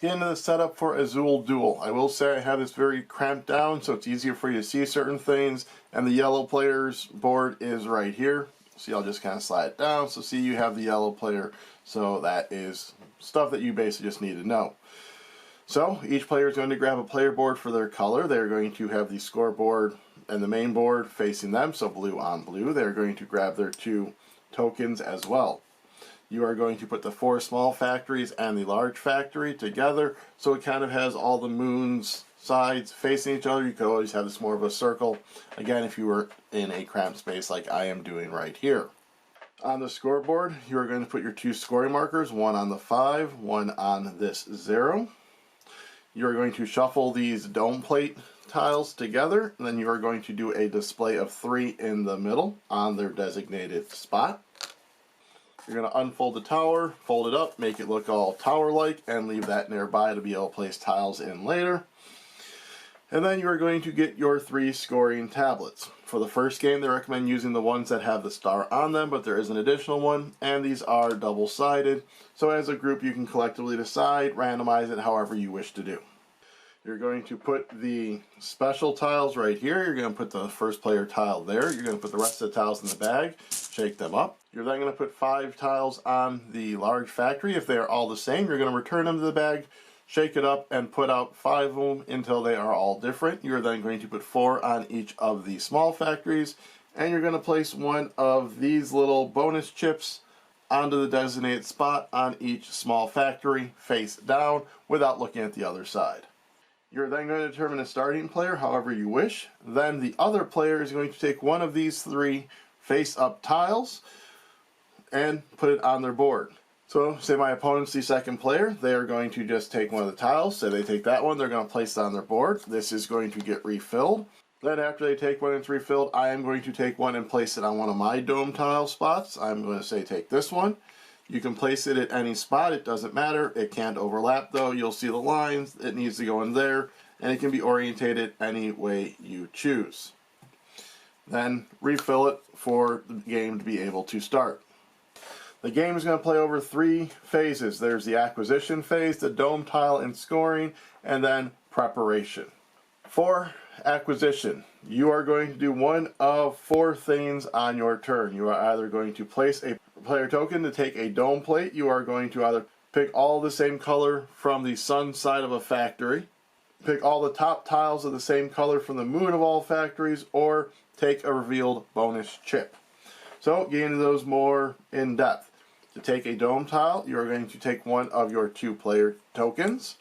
get into the setup for Azul Duel. I will say I have this very cramped down so it's easier for you to see certain things, and the yellow player's board is right here. See, I'll just kind of slide it down. So see, you have the yellow player, so that is stuff that you basically just need to know. So each player is going to grab a player board for their color. They're going to have the scoreboard and the main board facing them, so blue on blue. They're going to grab their 2 tokens as well. You are going to put the 4 small factories and the large factory together, so it kind of has all the moon's sides facing each other. You could always have this more of a circle, again, if you were in a cramped space like I am doing right here. On the scoreboard, you are going to put your 2 scoring markers, one on the 5, one on this 0. You are going to shuffle these dome plate tiles together, and then you are going to do a display of 3 in the middle on their designated spot. You're going to unfold the tower, fold it up, make it look all tower-like, and leave that nearby to be able to place tiles in later. And then you are going to get your 3 scoring tablets. For the first game, they recommend using the ones that have the star on them, but there is an additional one, and these are double-sided. So as a group, you can collectively decide, randomize it however you wish to do. You're going to put the special tiles right here. You're going to put the first player tile there. You're going to put the rest of the tiles in the bag, shake them up. You're then going to put 5 tiles on the large factory. If they are all the same, you're going to return them to the bag, shake it up, and put out 5 of them until they are all different. You're then going to put 4 on each of the small factories, and you're going to place one of these little bonus chips onto the designated spot on each small factory, face down, without looking at the other side. You're then going to determine a starting player however you wish. Then the other player is going to take one of these 3 face-up tiles and put it on their board. So, say my opponent's the second player, they are going to just take one of the tiles. Say they take that one, they're going to place it on their board. This is going to get refilled. Then after they take one and it's refilled, I am going to take one and place it on one of my dome tile spots. I'm going to say take this one. You can place it at any spot, it doesn't matter. It can't overlap though, you'll see the lines, it needs to go in there, and it can be orientated any way you choose. Then refill it for the game to be able to start. The game is going to play over 3 phases. There's the acquisition phase, the dome tile and scoring, and then preparation. For acquisition, you are going to do one of 4 things on your turn. You are either going to place a player token to take a dome plate. You are going to either pick all the same color from the sun side of a factory, pick all the top tiles of the same color from the moon of all factories, or take a revealed bonus chip. So, get into those more in depth. To take a dome tile, you are going to take one of your 2 player tokens.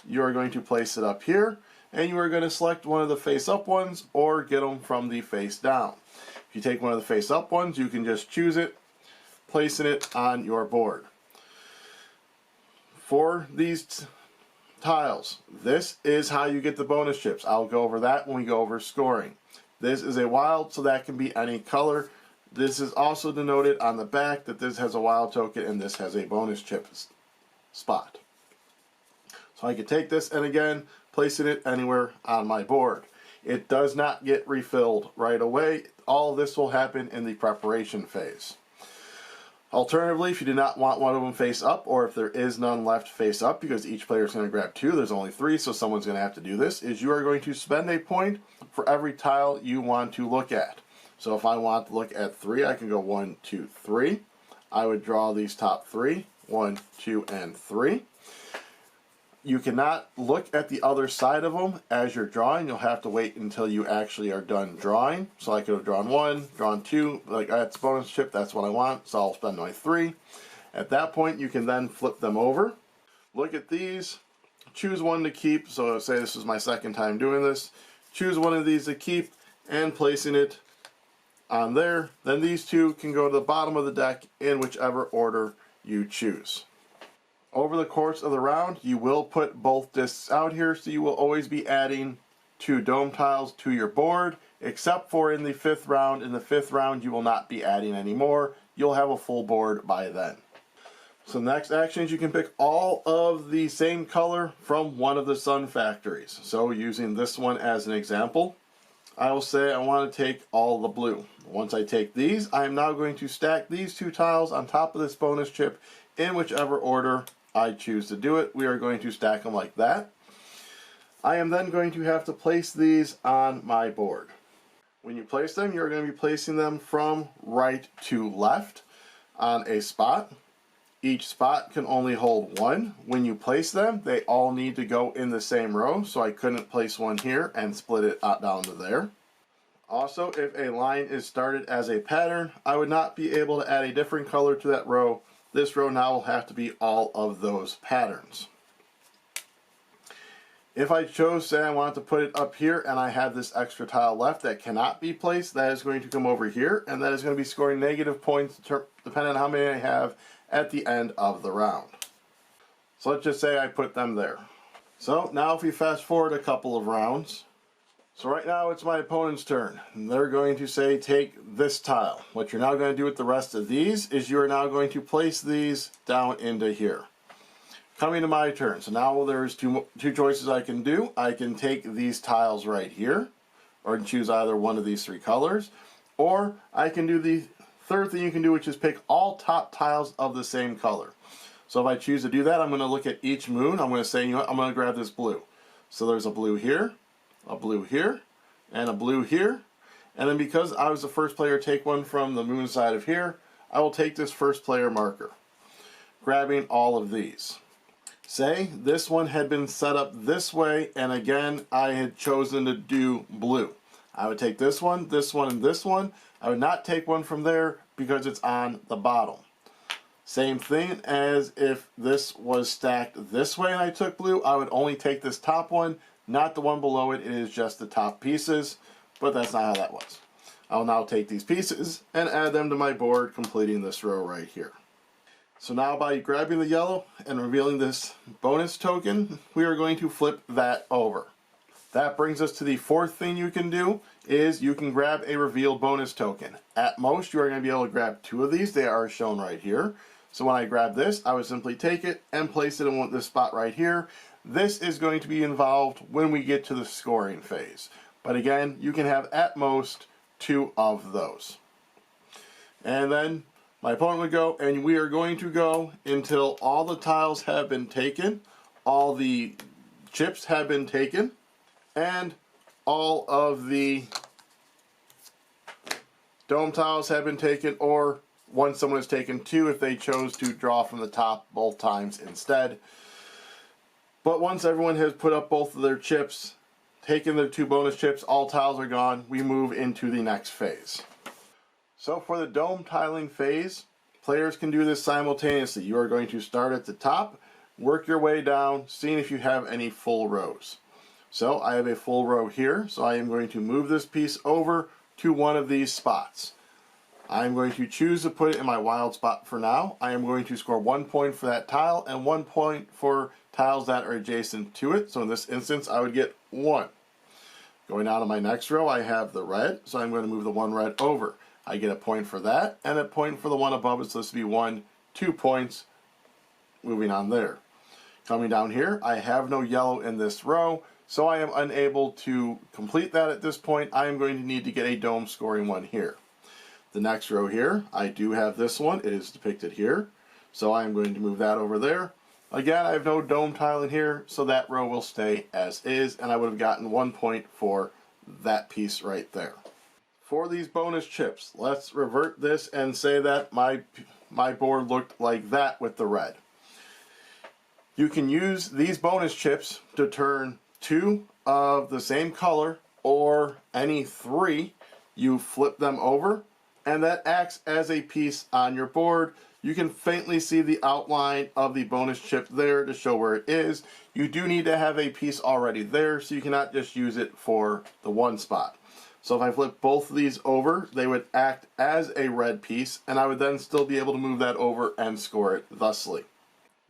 You are going to place it up here, and you are going to select one of the face-up ones or get them from the face-down. If you take one of the face-up ones, you can just choose it, placing it on your board. For these tiles, this is how you get the bonus chips. I'll go over that when we go over scoring. This is a wild, so that can be any color. This is also denoted on the back that this has a wild token and this has a bonus chip spot. So I could take this and again, placing it anywhere on my board. It does not get refilled right away. All of this will happen in the preparation phase. Alternatively, if you do not want one of them face up, or if there is none left face up, because each player is going to grab 2, there's only 3, so someone's going to have to do this, is you are going to spend a point for every tile you want to look at. So if I want to look at 3, I can go 1, 2, 3. I would draw these top 3, 1, 2, and 3. You cannot look at the other side of them as you're drawing. You'll have to wait until you actually are done drawing. So I could have drawn 1, drawn 2, like that's bonus chip, that's what I want, so I'll spend my 3. At that point, you can then flip them over. Look at these, choose one to keep. So say this is my second time doing this. Choose one of these to keep and placing it on there. Then these 2 can go to the bottom of the deck in whichever order you choose. Over the course of the round, you will put both discs out here, so you will always be adding 2 dome tiles to your board, except for in the 5th round. In the 5th round, you will not be adding any more. You'll have a full board by then. So the next action is you can pick all of the same color from one of the sun factories. So using this one as an example, I will say I want to take all the blue. Once I take these, I am now going to stack these 2 tiles on top of this bonus chip in whichever order I choose to do it, we are going to stack them like that. I am then going to have to place these on my board. When you place them, you're going to be placing them from right to left on a spot. Each spot can only hold one. When you place them, they all need to go in the same row, so I couldn't place one here and split it out down to there. Also, if a line is started as a pattern, I would not be able to add a different color to that row. This row now will have to be all of those patterns. If I chose, say I wanted to put it up here and I have this extra tile left that cannot be placed, that is going to come over here, and that is going to be scoring negative points depending on how many I have at the end of the round. So let's just say I put them there. So now if we fast forward a couple of rounds, so right now it's my opponent's turn, and they're going to say take this tile. What you're now going to do with the rest of these is you are now going to place these down into here. Coming to my turn, so now there's two choices I can do. I can take these tiles right here, or choose either one of these three colors, or I can do the third thing you can do, which is pick all top tiles of the same color. So if I choose to do that, I'm going to look at each moon. I'm going to say, you know what, I'm going to grab this blue. So there's a blue here, a blue here, and a blue here. And then because I was the first player to take one from the moon side of here, I will take this first player marker, grabbing all of these. Say this one had been set up this way, and again I had chosen to do blue. I would take this one, and this one. I would not take one from there because it's on the bottom. Same thing as if this was stacked this way and I took blue, I would only take this top one, not the one below it. It is just the top pieces, but that's not how that was. I'll now take these pieces and add them to my board, completing this row right here. So now by grabbing the yellow and revealing this bonus token, we are going to flip that over. That brings us to the fourth thing you can do, is you can grab a reveal bonus token. At most, you are going to be able to grab two of these. They are shown right here. So when I grab this, I would simply take it and place it in this spot right here. This is going to be involved when we get to the scoring phase. But again, you can have at most two of those. And then my opponent would go, and we are going to go until all the tiles have been taken, all the chips have been taken, and all of the dome tiles have been taken, or once someone has taken two if they chose to draw from the top both times instead. But once everyone has put up both of their chips, taken their two bonus chips, all tiles are gone, we move into the next phase. So for the dome tiling phase, players can do this simultaneously. You are going to start at the top, work your way down, seeing if you have any full rows. So I have a full row here, so I am going to move this piece over to one of these spots. I'm going to choose to put it in my wild spot for now. I am going to score 1 point for that tile and 1 point for tiles that are adjacent to it. So in this instance, I would get 1. Going down to my next row, I have the red, so I'm going to move the 1 red over. I get a point for that, and a point for the one above it, so this would be 2 points. Moving on there. Coming down here, I have no yellow in this row, so I am unable to complete that at this point. I am going to need to get a dome scoring one here. The next row here, I do have this one. It is depicted here, so I am going to move that over there. Again, I have no dome tile in here, so that row will stay as is, and I would have gotten 1 point for that piece right there. For these bonus chips, let's revert this and say that my board looked like that with the red. You can use these bonus chips to turn 2 of the same color, or any 3. You flip them over, and that acts as a piece on your board. You can faintly see the outline of the bonus chip there to show where it is. You do need to have a piece already there, so you cannot just use it for the one spot. So if I flip both of these over, they would act as a red piece, and I would then still be able to move that over and score it thusly.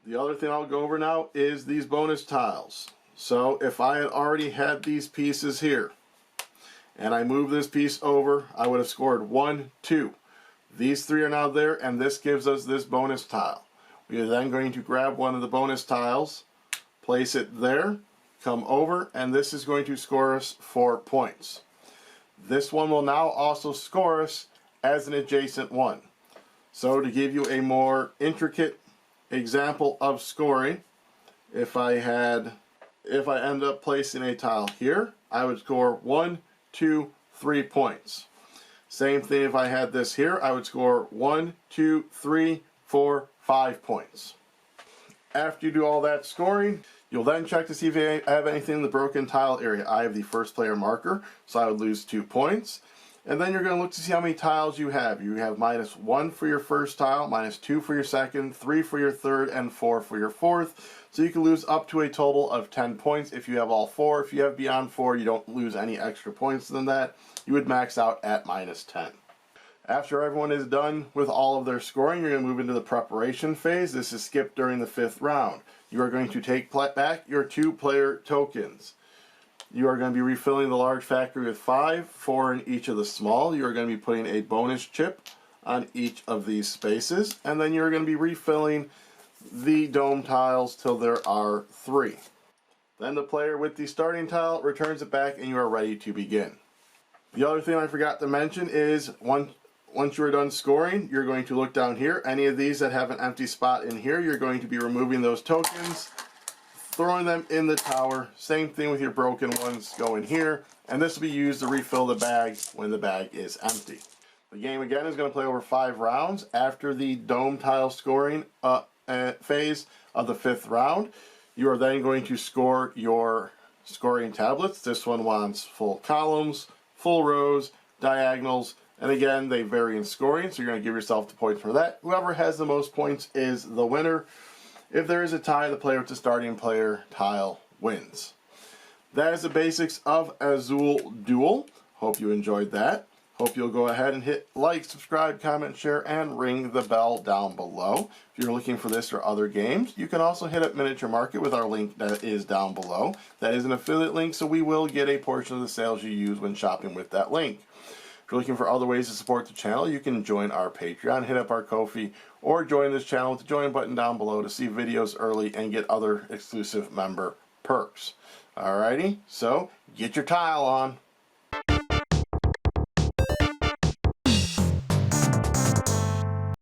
The other thing I'll go over now is these bonus tiles. So if I had already had these pieces here, and I move this piece over, I would have scored 1, 2. These 3 are now there, and this gives us this bonus tile. We are then going to grab one of the bonus tiles, place it there, come over, and this is going to score us 4 points. This one will now also score us as an adjacent one. So to give you a more intricate example of scoring, if I end up placing a tile here, I would score 1, 2, 3 points. Same thing if I had this here, I would score 1, 2, 3, 4, 5 points. After you do all that scoring, you'll then check to see if you have anything in the broken tile area. I have the first player marker, so I would lose 2 points. And then you're going to look to see how many tiles you have. You have -1 for your first tile, -2 for your second, 3 for your third, and 4 for your fourth. So you can lose up to a total of 10 points if you have all 4. If you have beyond 4, you don't lose any extra points than that. You would max out at -10. After everyone is done with all of their scoring, you're going to move into the preparation phase. This is skipped during the 5th round. You are going to take back your 2-player tokens. You are going to be refilling the large factory with 5, 4 in each of the small. You are going to be putting a bonus chip on each of these spaces. And then you're going to be refilling the dome tiles till there are 3. Then the player with the starting tile returns it back and you are ready to begin. The other thing I forgot to mention is once you are done scoring, you're going to look down here. Any of these that have an empty spot in here, you're going to be removing those tokens, throwing them in the tower. Same thing with your broken ones, go in here, and this will be used to refill the bag when the bag is empty. The game again is going to play over 5 rounds. After the dome tile scoring phase of the 5th round, you are then going to score your scoring tablets. This one wants full columns, full rows, diagonals, and again, they vary in scoring, so you're going to give yourself the points for that. Whoever has the most points is the winner. If there is a tie, the player with the starting player tile wins. That is the basics of Azul Duel. Hope you enjoyed that. Hope you'll go ahead and hit like, subscribe, comment, share, and ring the bell down below. If you're looking for this or other games, you can also hit up Miniature Market with our link that is down below. That is an affiliate link, so we will get a portion of the sales you use when shopping with that link. If you're looking for other ways to support the channel, you can join our Patreon, hit up our Ko-fi, or join this channel with the join button down below to see videos early and get other exclusive member perks. Alrighty, so get your tile on.